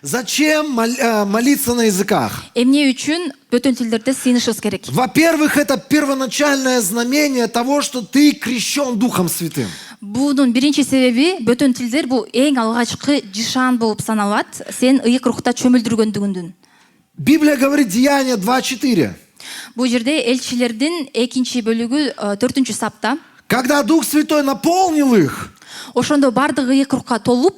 Зачем молиться на языках? Эмне үчүн бөтөн тилдерде сыйынышыбыз керек. Во-первых, это первоначальное знамение того, что ты крещен Духом Святым. Бунун биринчи себеби бөтөн тилдер бул эң алгачкы жишан болуп саналат. Сен ыйык рухта чөмүлдүргөндүгүндүн. Библия говорит, Деяния 2:4. Бул жерде элчилердин 2 бөлүгү 4 сапта. Когда Дух Святой наполнил их, Ошондо бардыгы ыйык рухка толуп,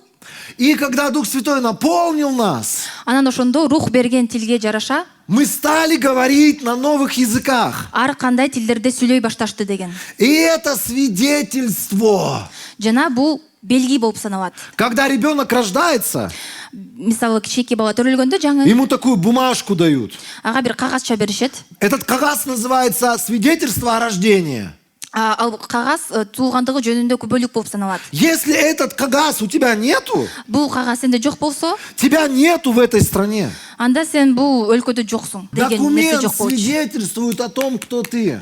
и когда Дух Святой наполнил нас, анан ошондо рух берген тилге жараша мы стали говорить на новых языках. ар кандай тилдерде сүйлөй башташты деген. И это свидетельство. Жана бул белги болуп саналат. Когда ребенок рождается, Мисалы кичинекей бала төрөлгөндө жаңы ему такую бумажку дают. ага бир кагазча беришет. Этот кагаз называется свидетельство о рождении. Ал кагаз туулгандыгы жөнүндө бөлүк болуп саналат. Если этот кагаз у тебя нету, Бул кагаз сенде жок болсо, тебя нету в этой стране. анда сен бул өлкөдө жоксуң деген нерсе Документ жок болчу. свидетельствует о том, кто ты.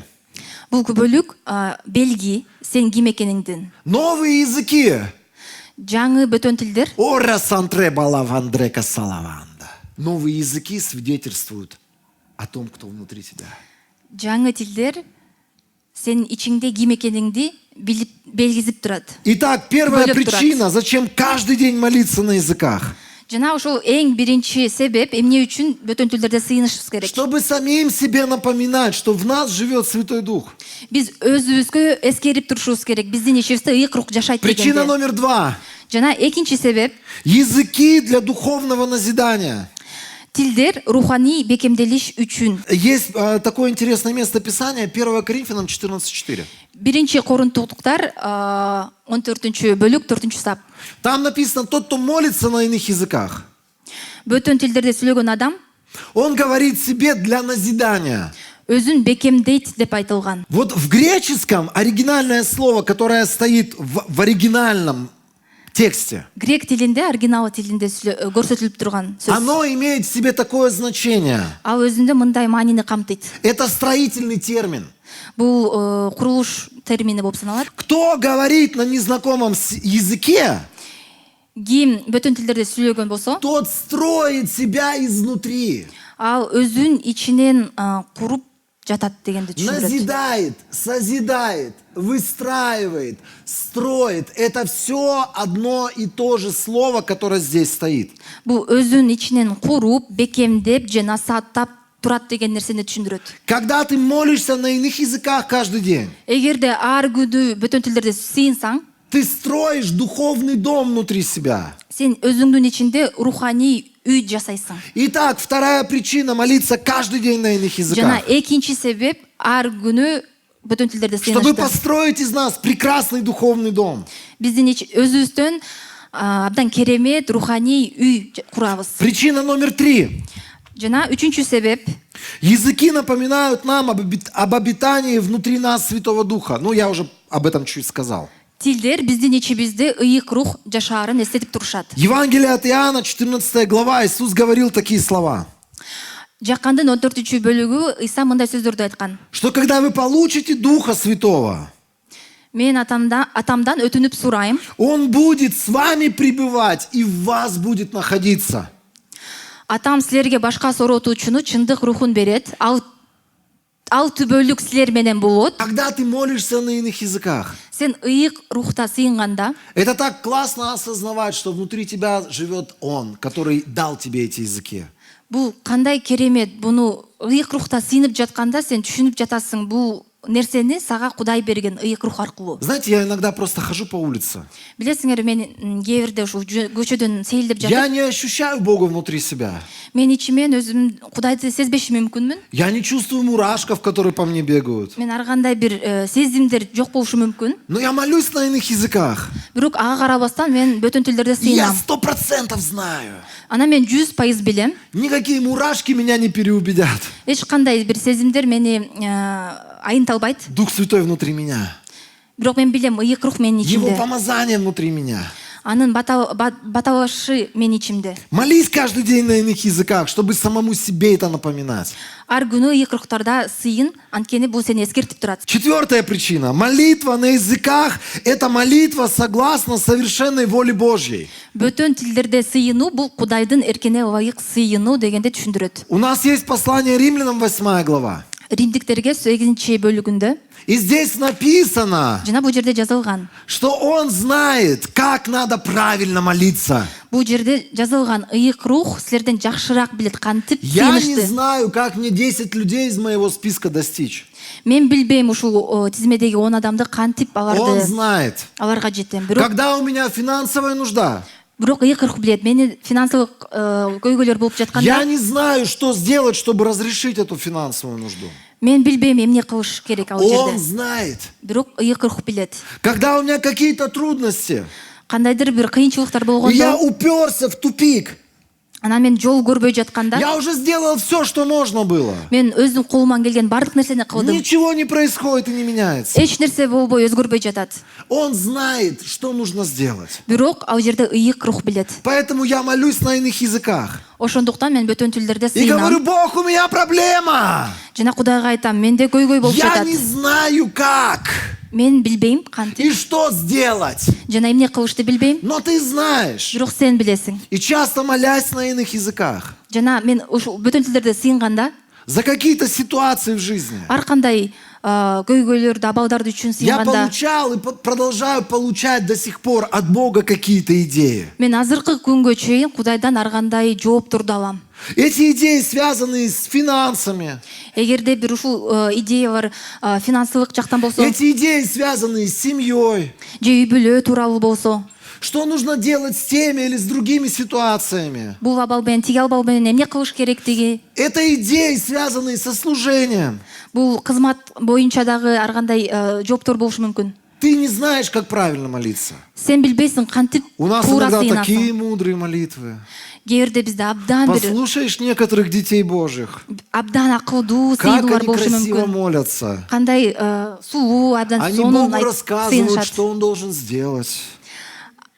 Бул бөлүк белги сен ким экениңдин. Новые языки. Жаңы бөтөн тилдер Ора сантре балавандрека салаванда. Новые языки свидетельствуют о том, кто внутри тебя. жаңы тилдер сен ичиңде ким экениңди билип белгизип турат. Итак, первая Бөлөп причина, зачем каждый день молиться на языках. Жана ошол эң биринчи себеп эмне үчүн бөтөн тилдерде сыйынышыбыз керек. Чтобы самим себе напоминать, что в нас живет Святой Дух. Биз өзүбүзгө эскерип турушубуз керек. Биздин ичибизде ыйык рух жашайт Причина дегенде. номер 2. Жана экинчи себеп Языки для духовного назидания. тилдер руханий бекемделиш үчүн. Есть такое интересное место Писания, 1 Коринфянам 14:4. Биринчи Корунтуктар 14 бөлүк 4 сап. Там написано, тот, кто молится на иных языках, Бөтөн тилдерде сүйлөгөн адам он говорит себе для назидания. өзүн бекемдейт деп айтылган. Вот в греческом оригинальное слово, которое стоит в оригинальном тексте, Грек тилинде, оригинал тилинде көрсөтүлүп турган сөз. оно имеет в себе такое значение. Ал өзүндө мындай маанини камтыйт. Это строительный термин. Бул курулуш термини болуп саналат. Кто говорит на незнакомом языке, Ким бөтөн тилдерде сүйлөгөн болсо, тот строит себя изнутри. ал өзүн ичинен куруп жатат дегенди түшүндүрөт. Назидает, созидает, выстраивает, строит. Это все одно и то же слово, которое здесь стоит. Бул өзүн ичинен куруп, бекемдеп же насааттап турат деген нерсени түшүндүрөт. Когда ты молишься на иных языках каждый день, Эгерде ар күнү бөтөн тилдерде сыйынсаң, ты строишь духовный дом внутри себя. сен өзүңдүн ичинде руханий үй жасайсың. Итак, вторая причина молиться каждый день на иных Жана языках. экинчи себеп ар күнү бөтөн тилдерде Чтобы сыйынышты. построить из нас прекрасный духовный дом. Биздин өзүбүздөн абдан керемет руханий үй курабыз. Причина номер 3. Жана үчүнчү себеп Языки напоминают нам об обитании внутри нас Святого Духа. Ну, я уже об этом чуть сказал. тилдер биздин ичибизде ыйык рух жашаарын эстетип турушат. Евангелие от Иоанна, 14 глава, Иисус говорил такие слова. Жаккандын 14 бөлүгү Иса мындай сөздөрдү айткан. Что когда вы получите Духа Святого, Мен атамдан өтүнүп сурайм. Он будет с вами пребывать и в вас будет находиться. Атам силерге башка соротуучуну чындык рухун берет. Ал түбөлүк силер менен болот. Когда ты молишься на иных языках, Сен ыйык рухта сыйынганда, это так классно осознавать, что внутри тебя живет Он, который дал тебе эти языки. бул кандай керемет. Буну ыйык рухта сыйынып жатканда сен түшүнүп жатасың. Бул нерсени сага Кудай берген ыйык рух аркылуу. Знаете, я иногда просто хожу по улице. Билесиңер, мен кээ бирде ушу көчөдөн сейилдеп Я жатып, не ощущаю Бога внутри себя. мен ичимен өзүм Кудайды сезбеши мүмкүнмүн. Я не чувствую мурашков, которые по мне бегают. Мен ар кандай бир сезимдер жок болушу мүмкүн. Но я молюсь на иных языках. Бирок ага карабастан мен бөтөн тилдерде Я сыйынам. 100% знаю. Ана мен 100% билем. Никакие мурашки меня не переубедят. Эч кандай бир сезимдер мени айынталбайт. Дух Святой внутри меня. Бирок мен билем, ыйык рух менин Его ичимде. помазание внутри меня. анын баталашы менин ичимде. Молись каждый день на иных языках, чтобы самому себе это напоминать. Ар күнү ыйык рухтарда сыйын, анткени бул сени эскертип турат. Четвертая причина. Молитва на языках – это молитва согласно совершенной воле Божьей. Бөтөн тилдерде сыйынуу бул Кудайдын эркине ылайык сыйынуу дегенде түшүндүрөт. У нас есть послание Римлянам, 8 глава. Римдиктерге 8 бөлүгүндө И здесь написано, жана бул жерде жазылган. что Он знает, как надо правильно молиться. Бул жерде жазылган ыйык рух силерден жакшыраак билет кантип Я не сыйынышты. знаю, как мне 10 людей из моего списка достичь. Мен билбейм ушул тизмедеги 10 адамды кантип Он знает. аларга жетем. Бирок Когда у меня финансовая нужда, ыйык рух билет. Мени финансылык көйгөйлөр болуп я жатканда не знаю, что сделать, чтобы разрешить эту финансовую нужду. мен билбейм эмне кылыш керек ал Он жерде. знает. Бирок ыйык рух билет. Когда у меня какие-то трудности, Кандайдыр бир кыйынчылыктар и я болгондо, уперся в тупик, анан мен жол көрбөй жатканда, я уже сделал все, что можно было. мен өзүм колуман келген бардык нерсени кылдым. Ничего не происходит и не меняется. Эч нерсе болбой өзгөрбөй жатат. Он знает, что нужно сделать. Бирок ал жерде ыйык рух билет. Поэтому я молюсь на иных языках. Ошондуктан мен бөтөн тилдерде И говорю, сыйынам. Бог, у меня проблема. Жана Кудайга айтам, менде көйгөй болуп Я жатат. не знаю как Мен билбейм кантип и что сделать. жана эмне кылышты билбейм. Но ты знаешь. Бирок сен билесиң. И часто молясь на иных языках Жана мен ушул бөтөн тилдерде сыйынганда за какие-то ситуации в жизни, ар кандай көйгөйлөрдү, абалдарды үчүн я сыйынганда получал и продолжаю получать до сих пор от Бога какие-то идеи. мен азыркы күнгө чейин Кудайдан ар кандай жооптурду алам. Эти идеи связаны с финансами. Эгерде бир ушул идеялар финансылык жактан болсо, Эти идеи связаны с семьей. же үй бүлө тууралуу болсо, Что нужно делать с теми или с другими ситуациями. бул абал менен тиги абал менен эмне кылыш керектиги, Это идеи, связанные со служением. бул кызмат боюнча дагы ар кандай жооптор болушу мүмкүн. Ты не знаешь, как правильно молиться. Сен билбейсиң кантип У нас туура иногда сыйынасың. такие мудрые молитвы. Кээ бирде бизде абдан бир Послушаешь некоторых детей Божьих, абдан акылдуу как сыйынуулар они болушу красиво мүмкүн. молятся. Кандай сулуу абдан Они сонун Богу рассказывают, сыйынышат. что Он должен сделать.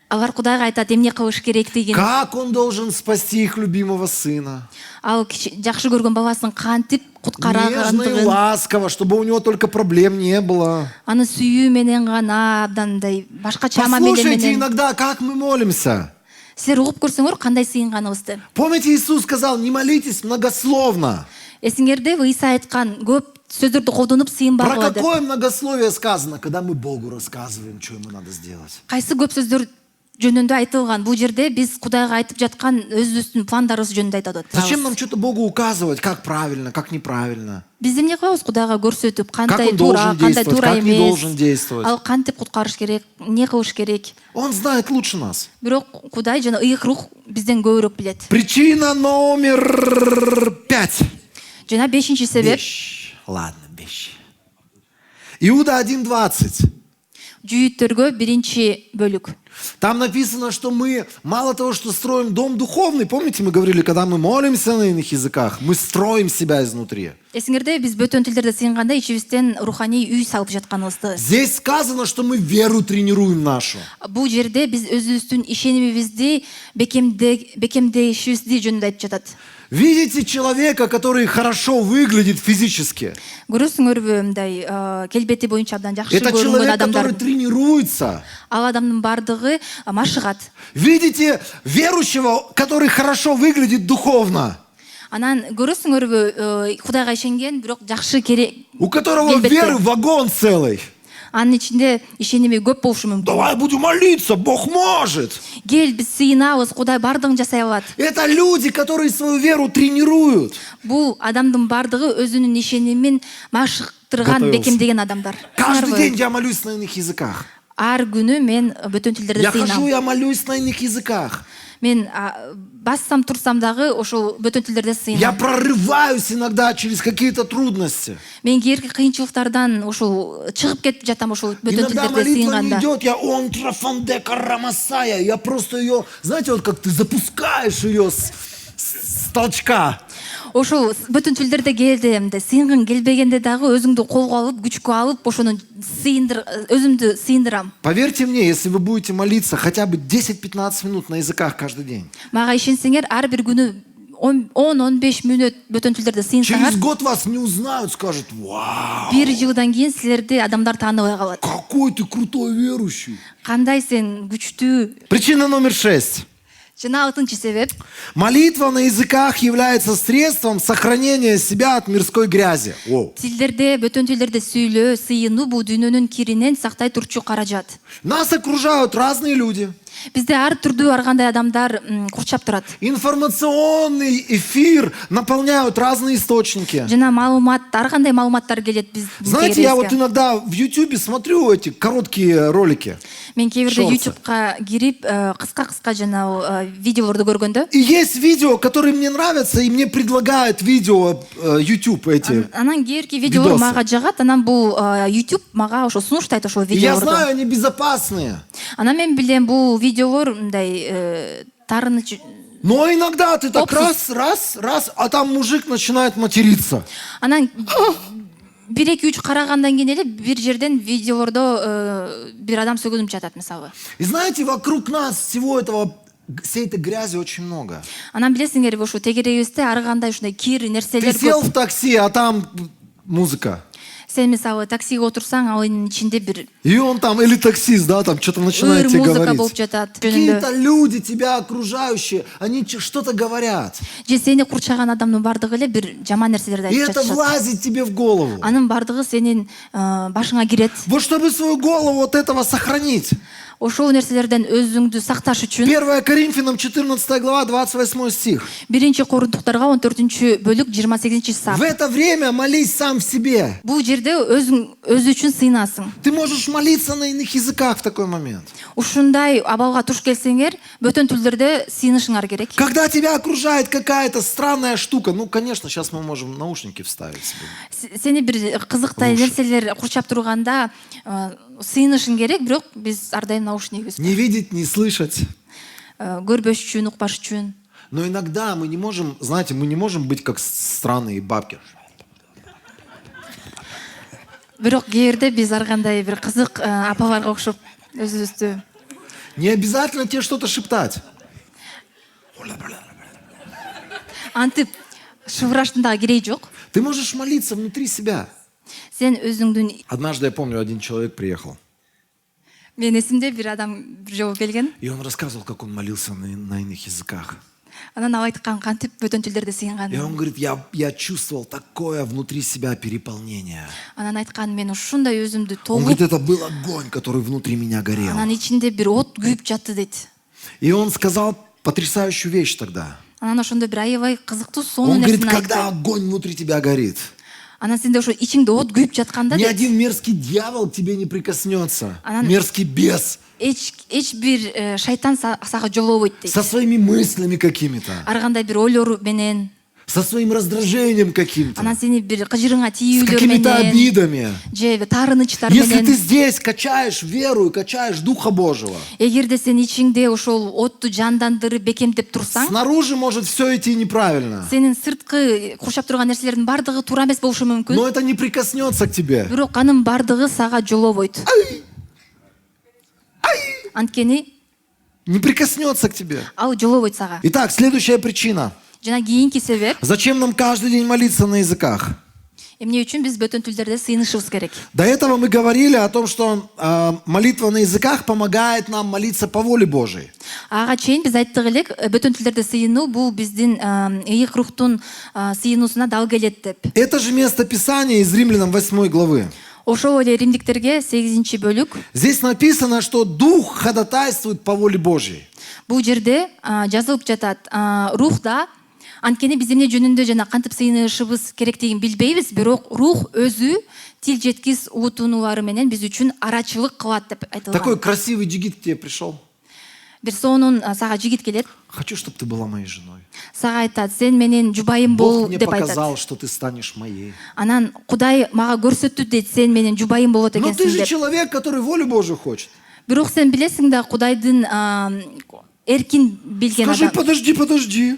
Алар Кудайга айтат эмне кылыш керектигин. Как Он должен спасти их любимого сына. Ал жакшы көргөн баласын кантип Нежно и куткаргандыгын, ласково, чтобы у него только проблем не было. аны сүйүү менен гана абдандай башкача мамиле Послушайте менен. иногда, как мы молимся. Силер угуп көрсөңөр кандай сыйынганыбызды. Помните, Иисус сказал, не молитесь многословно. Эсиңердеби Иса айткан көп сөздөрдү колдонуп Про сыйынбагыла деп. какое многословие сказано, когда мы Богу рассказываем, что Ему надо сделать? Кайсы көп сөздөр жөнүндө айтылган. Бул жерде биз Кудайга айтып жаткан өзүбүздүн пландарыбыз жөнүндө айтып Зачем атабыз. нам что-то Богу указывать, как правильно, как неправильно? Биз эмне кылабыз Кудайга көрсөтүп, кандай он туура, должен кандай действовать, туура как не эмес. должен действовать. Ал кантип куткарыш керек, эмне кылыш керек. Он знает лучше нас. Бирок Кудай жана ыйык рух бизден көбүрөөк билет. Причина номер 5. Жана 5-чи себеп Ладно, вещь. Иуда 1:20. Жүйүттөргө 1-чи бөлүк. Там написано, что мы мало того, что строим дом духовный, помните, мы говорили, когда мы молимся на иных языках, мы строим себя изнутри. Эсиңерде биз бөтөн тилдерде сыйынганда ичибизден руханий үй салып жатканыбызды. Здесь сказано, что мы веру тренируем нашу. Бул жерде биз өзүбүздүн ишенимибизди бекемдешибизди жөнүндө айтып жатат. Видите человека, который хорошо выглядит физически? Көрөсүңөрбү мындай келбети боюнча абдан жакшы Это көрүнгөн человек, адамдар. который тренируется. Ал адамдын бардыгы машыгат. Видите верующего, который хорошо выглядит духовно? Анан көрөсүңөрбү Кудайга ишенген, бирок жакшы керек. У которого келбетте. веры вагон целый. Анын ичинде ишеними көп болушу мүмкүн. Давай будем молиться, Бог может. Кел биз сыйынабыз, Кудай бардыгын жасай алат. Это люди, которые свою веру тренируют. Бул адамдын бардыгы өзүнүн ишенимин машыктырган, Готовился. бекемдеген адамдар. Каждый день я молюсь на иных языках. Ар күнү мен бөтөн тилдерде Я хожу, сыйынам. я молюсь на иных языках. Мен бассам турсам дагы ошол бөтөн тилдерде Я сыйынам. прорываюсь иногда через какие-то трудности. Мен кээинки кыйынчылыктардан ошол чыгып кетип жатам ошол бөтөн Иногда тилдерде молитва не сыйынганда. идет, я онтрафандека рамасая. Я просто ее, знаете, вот как ты запускаешь ее с толчка. ошол бүтүн тілдерде келди, мындай сыйынгың келбегенде дагы өзүңдү колго алып, күчкө алып, ошону өзүмдү сыйындырам. Поверьте мне, если вы будете молиться хотя бы 10-15 минут на языках каждый день, Мага ишенсеңер, ар бир күнү 10-15 мүнөт бүтүн тілдерде сыйынсаңар, через год вас не узнают, скажут: вау, бир жылдан кийин силерди адамдар тааныбай калат. какой ты крутой верующий. Кандай сен күчтүү. Причина номер 6. Жана 6-чы себеп, Молитва на языках является средством сохранения себя от мирской грязи. Воу. тилдерде, бүтүн тилдерде сүйлөө, сыйынуу бул дүйнөнүн киринен сактай турчу каражат. Нас окружают разные люди. Бизде ар түрдүү ар кандай адамдар курчап турат. Информационный эфир наполняют разные источники. Жана маалымат, ар кандай маалыматтар келет биздин Знаете, я вот кегибизге. иногда в YouTube смотрю эти короткие ролики. Мен кээ бирде Шорты. YouTube'ка кирип, кыска жана видеолорду көргөндө, И есть видео, которые мне нравятся, и мне предлагают видео YouTube эти. анан кээ бирки видеолор Видосы. мага жагат, анан бул YouTube мага ошо сунуштайт ошол И я видеолорду. знаю, они безопасные. Анан мен билем бул видеолор мындай таарыныч. Но иногда ты так Опсус. раз, а там мужик начинает материться. Анан бир эки үч карагандан кийин эле бир жерден видеолордо бир адам сөгүнүп жатат мисалы. И знаете, вокруг нас всего этого, всей этой грязи очень много. Анан билесиңерби, ошо тегерегибизде ар кандай ушундай кир Ты нерселер сел көп. в такси, а там музыка. Сен мисалы таксиге отурсаң, анын ичинде бир И он там, или таксист, да, там что-то начинает ыр тебе музыка говорить. болуп жатат. Какие-то люди, тебя окружающие, они что-то говорят. Же сени курчаган адамдын бардыгы эле бир жаман нерселерди И айтып это жатышат. влазит тебе в голову. Анын бардыгы сенин башыңа кирет. Вот чтобы свою голову от этого сохранить. Ошол нерселерден өзүңдү сакташ үчүн 1 Коринфянам 14 глава, 28 стих. 1-Корунтуктарга 14-бөлүк 28-сап. В это время молись сам в себе. Бул жерде өзү үчүн сыйнасың. Ты можешь молиться на иных языках в такой момент. Ушундай абалга туш келсеңер, бөтөн тилдерде сыйнышыңар керек. Когда тебя окружает какая-то странная штука, ну, конечно, сейчас мы можем наушники вставить себе. Сени бир кызыктай нерселер курчап турганда сыйнышың керек, бирок биз ар дайым наушнигибиз. Не видеть, не слышать. Көрбөш үчүн, укпаш үчүн. Но иногда мы не можем, знаете, мы не можем быть как странные бабки. Бирок кээ бирде биз ар кандай бир кызык апаларга окшоп өзүбүздү Не обязательно тебе что-то шептать. антип шыбыраштын дагы кереги жок. Ты можешь молиться внутри себя. Сен өзүңдүн. Однажды, я помню, один человек приехал. Мен эсимде бир адам бир жолу келген. И он рассказывал, как он молился на иных языках. Анан ал айткан кантип бөтөн тилдерде И сыйынганын. он говорит, я чувствовал такое внутри себя переполнение. Анан айткан, мен ушундай өзүмдү Он толуп, говорит, это был огонь, который внутри меня горел. анан ичинде бир от күйүп жатты дейт. И он сказал потрясающую вещь тогда. Анан ошондо бир аябай кызыктуу сонун Он говорит, нерсени когда айтты. огонь внутри тебя горит, Анан сенде ошо ичиңде от күйүп жатканда ни дейт, один мерзкий дьявол к тебе не прикоснется. Анан- Мерзкий бес. эч бир шайтан сага жолобойт дейт. Со своими мыслями какими-то. Ар кандай бир ойлору менен, Со своим раздражением каким-то. анан сени бир кыжырыңа С тийүүлөр какими-то менен, обидами. же таарынычтар Если ты менен. здесь качаешь веру и качаешь Духа Божьего, Эгерде сен ичиңде ошол отту жандандырып бекемдеп турсаң, снаружи может все идти неправильно. сенин сырткы курчап турган нерселердин бардыгы туура эмес болушу мүмкүн. Но это не прикоснется к тебе. Бирок анын бардыгы сага жолобойт. Анткени Не прикоснется к тебе. ал жолобойт сага. Итак, следующая причина. Жана кийинки себеп, Зачем нам каждый день молиться на языках? эмне үчүн биз бөтөн тилдерде сыйнышыбыз керек. До этого мы говорили о том, что молитва на языках помогает нам молиться по воле Божией. Ага чейин биз айттык элек, бөтөн тилдерде сыйынуу бул биздин ыйык рухтун сыйынуусуна дал келет деп. Это же место Писания из Римлянам 8 главы. Ошол эле Римдиктерге 8-бөлүк. Здесь написано, что Дух ходатайствует по воле Божьей. Бул жерде жазылып жатат, рух да анткени биз эмне жөнүндө жана кантип сыйынышыбыз керектигин билбейбиз, бирок рух өзү тил жеткис уутунулары менен биз үчүн арачылык кылат деп айтылган. Такой красивый джигит к тебе пришел. Бир сонун сага жигит келет, Хочу, чтобы ты была моей женой. сага айтат, сен менен жубайым бол Бог мне деп показал, айтат. что ты станешь моей. Анан Кудай мага көрсөттү дейт, сен менен жубайым болот Но ты экенсиң же деп. человек, который волю Божию хочет. Бирок сен билесиң да Кудайдын эркин билген Скажи, адам. подожди.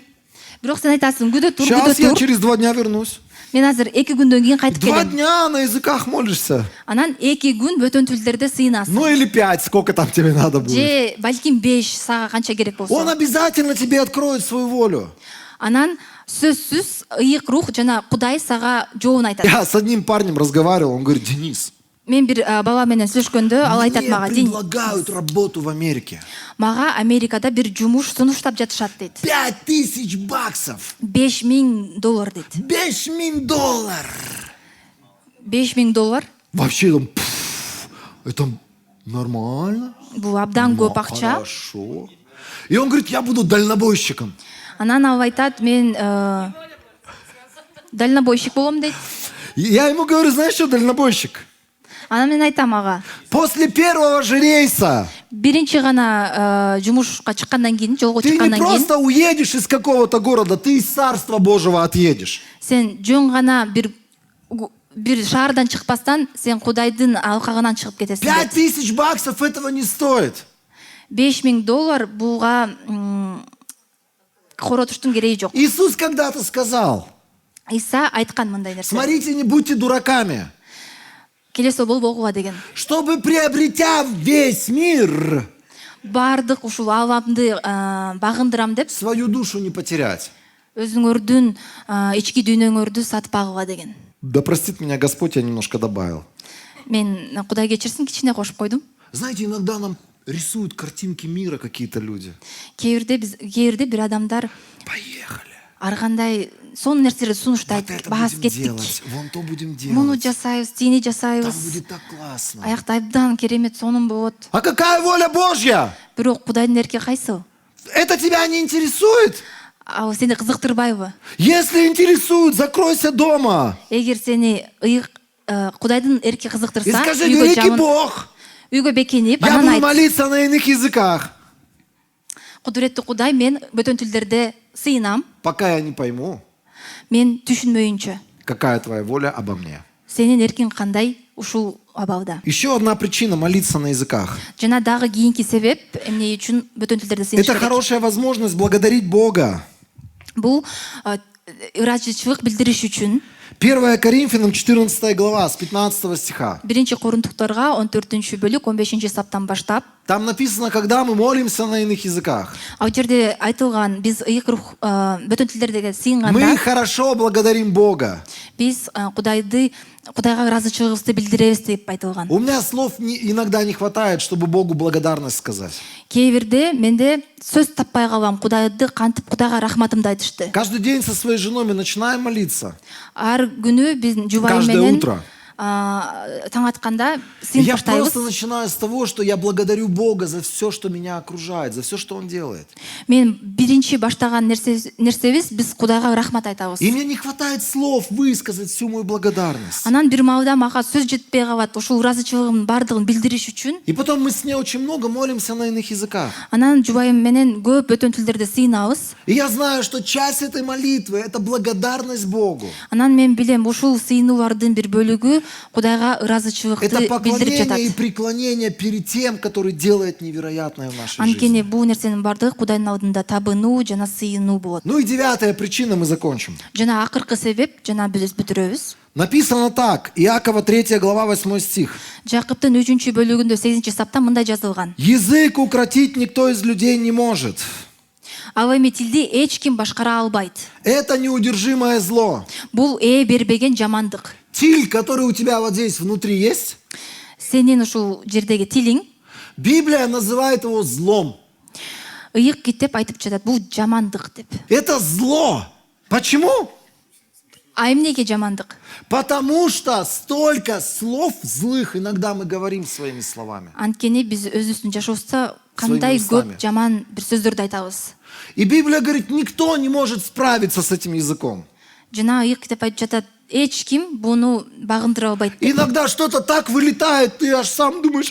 бирок сен айтасың күдө тур, Сейчас я күдө тур. через 2 дня вернусь. Мен азыр 2 күндөн кийин кайтып 2 келем. дня на языках молишься. Анан 2 күн бөтөн тилдерде сыйынасың. Ну или 5, сколько там тебе надо будет. Же балким 5 сага канча керек Он болсо. обязательно тебе откроет свою волю. Анан сөзсүз ыйык рух жана Кудай сага жообун айтат. Я с одним парнем разговаривал, он говорит: Денис, Мен бир бала менен сүйлөшкөндө ал айтат мне мага, Дин, предлагают работу в Америке. мага Америкада бир жумуш сунуштап жатышат дейт. $5000. $5000 дейт. $5000. $5000 Вообще там, это нормально. бул абдан көп Ну, акча. Хорошо. И он говорит: я буду дальнобойщиком. Анан ал айтат, мен дальнобойщик болом дейт. Я ему говорю: знаешь что, дальнобойщик? Анан мен айтам ага, После первого же рейса биринчи гана жумушка чыккандан кийин, жолго ты не чыккандан кийин просто уедешь из какого-то города, ты из Царства Божьего отъедешь. сен жөн гана бир шаардан чыкпастан сен Кудайдын алкагынан чыгып кетесиң. $5000 этого не стоит. $5000 буга коротуштун кереги жок. Иисус когда-то сказал: Иса айткан мындай нерсе. смотрите, не будьте дураками. Келесі болбогула деген. Чтобы, приобретя весь мир, Бардык ушул аламды багындырам деп, свою душу не потерять. өзүңөрдүн ички дүйнөңөрдү сатып агыла деген. Да простит меня Господь, я немножко добавил. Мен Кудай кечирсин, кичине кошуп койдум. Знаете, иногда нам рисуют картинки мира какие-то люди. Кээбирде бир адамдар Поехали. ар кандай сонун нерселерди сунуштайт. Вот это Баас будем кеттик. делать, вон то будем Муну делать. жасайбыз, тини Там жасайбыз. будет так классно. Аякта абдан керемет, сонун болот. А какая воля Божья? Бирок Кудайдын эрки кайсы? Это тебя не интересует? Ал сени кызыктырбайбы? Если интересует, закройся дома. Эгер сени Кудайдын эрки И кызыктырса, скажи: великий Бог, үйгө бекинип, я анан буду айт: молиться на иных языках. Кудуреттүү Кудай, мен бөтөн тилдерде сыйынам. Пока я не пойму, Мен түшүнмөйүнчө какая твоя воля обо мне. сенин эркиң кандай ушул абалда. Еще одна причина молиться на языках. Жана дагы кийинки себеп эмне үчүн бөтөн тилдерде сыйыныш Это керек. хорошая возможность благодарить Бога. Бул ыраачычылык билдириш үчүн 1 Коринфянам 14 глава с 15 стиха. 1 Корунтуктарга 14-бөлүк 15-саптан баштап, Там написано: когда мы молимся на иных языках, ал жерде айтылган, биз ыйык рух бөтөн тилдерде мы сыйынганда хорошо благодарим Бога. биз Кудайга ыраазычылыгыбызды билдиребиз деп айтылган. У меня слов иногда не хватает, чтобы Богу благодарность сказать. Кээ бирде менде сөз таппай калам, Кудайды кантип Кудайга рахматымды айтышты. Каждый день со своей женой мы начинаем молиться. Ар күнү биз жубайым Каждое менен утро. таң атканда И сыйынып я баштайбыз. просто начинаю с того, что я благодарю Бога за все, что меня окружает, за все, что Он делает. Мен биринчи баштаган нерсебиз биз Кудайга рахмат айтабыз. И мне не хватает слов высказать всю мою благодарность. Анан бир маалда мага сөз жетпей калат, ушул ыраазычылыгымдын бардыгын билдириш үчүн. И потом мы с ней очень много молимся на иных языках. Анан жубайым менен көп бөтөн тилдерде сыйынабыз. И я знаю, что часть этой молитвы – это благодарность Богу. Анан мен билем, ушул сыйынуулардын бир бөлүгү Кудайга Это ыраазычылыкты билдирип поклонение жатат. и преклонение перед тем, который делает невероятное в нашей Анткени жизни. бул нерсенин бардыгы Кудайдын алдында табынуу жана сыйынуу болот. Ну и 9-я причина, мы закончим. Жана акыркы себеп, жана биз бүтүрөбүз. Написано так, Иакова 3 глава 8 стих. Жакыптын 3-бөлүгүндө 8-саптан мындай жазылган. Язык укротить никто из людей не может. Ал эми тилди эч ким башкара албайт. Это неудержимое зло. Бул бербеген жамандык. Тиль, который у тебя вот здесь внутри есть, Сенин ушул жердеги тилиң Библия называет его злом. ыйык китеп айтып жатат, бул жамандык деп. Это зло. Почему? А эмнеге жамандык? Потому что столько слов злых иногда мы говорим своими словами. Анткени биз өзүбүздүн жашообузда кандай Своими устами. көп жаман бир сөздөрдү айтабыз. И Библия говорит, никто не может справиться с этим языком. Жана ыйык китеп айтып жатат, эч ким буну багындыра албайт деп. Иногда что-то так вылетает, ты аж сам думаешь: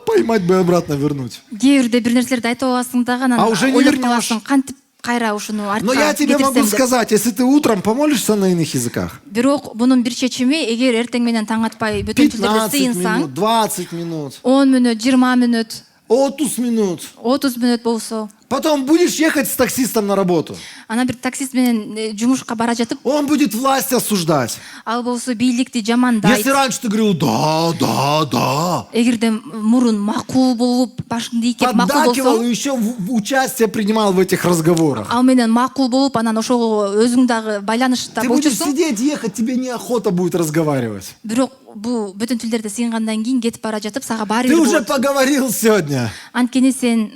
поймать бы и обратно вернуть. Кээ бирде бир нерселерди айтып аласың дагы, анан А уже не ойлоп вернешь. каласың, кантип кайра ушуну Но я артка тебе могу кетирсем деп. сказать, если ты утром помолишься на иных языках, Бирок бунун бир чечими, эгер эртең менен таң атпай бөтөн тилдерде 15 сыйынсаң, минут, 20 минут, 10 мүнөт, 20 мүнөт, 30 минут, 30 мүнөт болсо, Потом будешь ехать с таксистом на работу. Анан бир таксист менен жумушка бара жатып, Он будет власть осуждать. ал болсо бийликти жамандайт. Если раньше ты говорил, да, да, да. Эгерде мурун макул болуп, башыңды ийкеп макул Поддакивал болсоң, и еще участие принимал в этих разговорах. ал менен макул болуп, анан ошого өзүң дагы байланышта Ты будешь болчусуң. сидеть, ехать, тебе неохота будет разговаривать. Бирок бул бүтүн тилдерди сыйынгандан кийин кетип бара жатып, сага баары Ты бир уже болот. поговорил сегодня. Анткени сен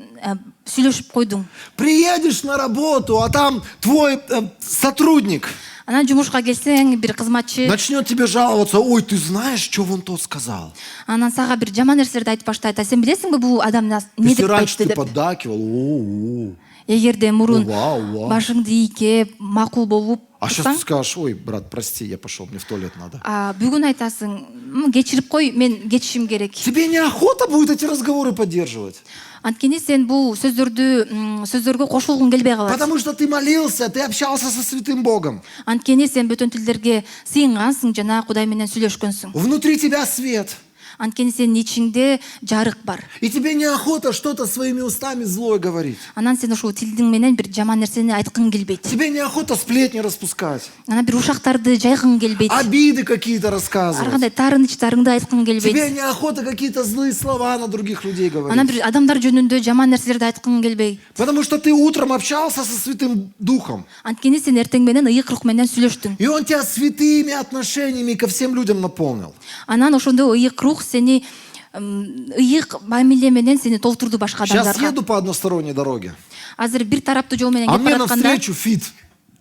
сүйлөшүп койдуң. Приедешь на работу, а там твой сотрудник Анан жумушка келсең, бир кызматчы начнет тебе жаловаться. Ой, ты знаешь, что вон тот сказал? анан сага бир жаман нерселерди айтып баштайт. А сен билесиңби бул адам эмне Если деп раньше айтты ты деп. поддакивал, о-о-о. Эгерде мурун Вау, вау. башыңды ийкеп, макул болуп А сейчас турсаң, ты скажешь, ой, брат, прости, я пошел, мне в туалет надо. бүгүн айтасың, кечирип кой, мен кетишим керек. Тебе неохота будет эти разговоры поддерживать. Анткени сен бул сөздөргө кошулгуң келбей калат. Потому что ты молился, ты общался со святым Богом. Анткени сен бүтүн тилдерге сыйынгансың жана Кудай менен сүйлөшкөнсүң. Внутри тебя свет. Анткени сенин ичиңде жарык бар. И тебе неохота что-то своими устами злое говорить. Анан сен ушул тилдиң менен бир жаман нерсени айткың келбейт. Тебе неохота сплетни распускать. Анан бир ушактарды жайгың келбейт. Обиды какие-то Ар рассказывать. кандай таарынычтарыңды айткың келбейт. Тебе неохота какие-то злые слова на других людей Анан говорить. бир адамдар жөнүндө жаман нерселерди айткың келбейт. Потому что ты утром общался со Святым Духом. Анткени сен эртең менен ыйык рух менен сүйлөштүң. И Он тебя святыми отношениями ко всем людям наполнил. Анан ошондо ыйык рух сени ыйык мамиле менен сени толтурду башка Сейчас адамдарга. еду по односторонней дороге. Азыр бир тараптуу жол менен А кетип мне баратканда, навстречу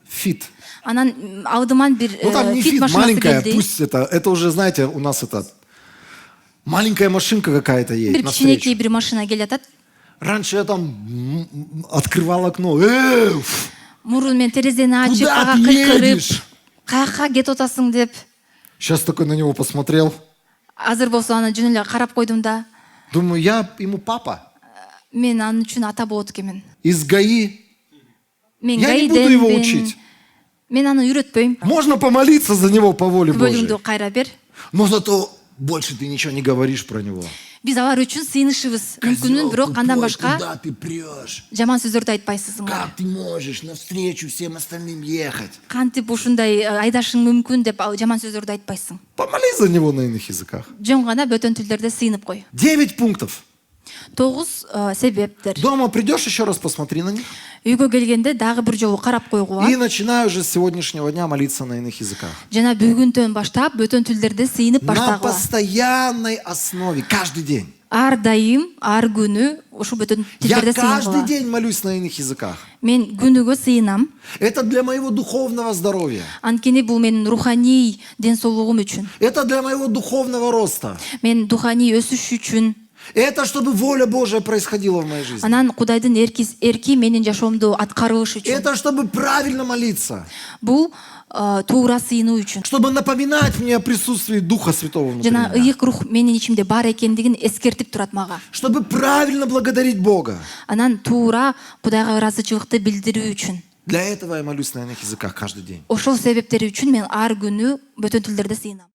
фит. анан алдыман бир Ну там не фит фит, машинасы маленькая, келди. пусть это уже, знаете, у нас это маленькая машинка какая-то едет Бир навстречу. кичинекей бир машина келатат. Раньше я там открывал окно. Мурун мен терезени ачып, Куда ага ты кыйкырып, едешь? каяка кетип атасың деп. Сейчас такой на него посмотрел. Азыр болсо аны жөн эле карап койдум да, Думаю, я ему папа. мен анын үчүн ата болот экенмин. Из ГАИ. Мен Я не буду его гайденмин. учить. Мен аны үйрөтпөйм. Можно помолиться за него по воле Божьей. Бөлүңдү кайра бер. Но зато больше ты ничего не говоришь про него. Биз алар үчүн сыйынышыбыз мүмкүн, бирок андан башка Куда ты прешь? жаман сөздөрдү айтпайсызыңар. Как ты можешь навстречу всем остальным ехать? Кантип ушундай айдашың мүмкүн деп жаман сөздөрдү айтпайсың. Помолись за него на иных языках. Жөн гана бөтөн тилдерде сыйынып кой. 9 пунктов. 9 себептер. Дома придешь, еще раз посмотри на них. Үйгө келгенде дагы бир жолу карап койгула. И начинай уже с сегодняшнего дня молиться на иных языках. Жана бүгүнтөн баштап бөтөн тилдерде сыйынып На баштагыла. постоянной основе, каждый день. Ар дайым, ар күнү ушу бөтөн Я тилдерде каждый сыйынгыла. день молюсь на иных языках. Мен күнүгө сыйынам. Это для моего духовного здоровья. Анткени бул менин руханий ден соолугум үчүн. Это для моего духовного роста. Мен руханий өсүш үчүн. Это чтобы воля Божья происходила в моей жизни. Анан Кудайдын эрки менин жашоомду аткарыш үчүн. Это чтобы правильно молиться. Бул туура сыйынуу үчүн. Чтобы напоминать мне о присутствии Духа Святого внутри Жана меня. ыйык рух менин ичимде бар экендигин эскертип турат мага. Чтобы правильно благодарить Бога. Анан туура Кудайга ыраазычылыкты билдирүү үчүн. Для этого я молюсь на иных языках каждый день. Ошол себептери үчүн мен ар күнү бөтөн тилдерде сыйынам.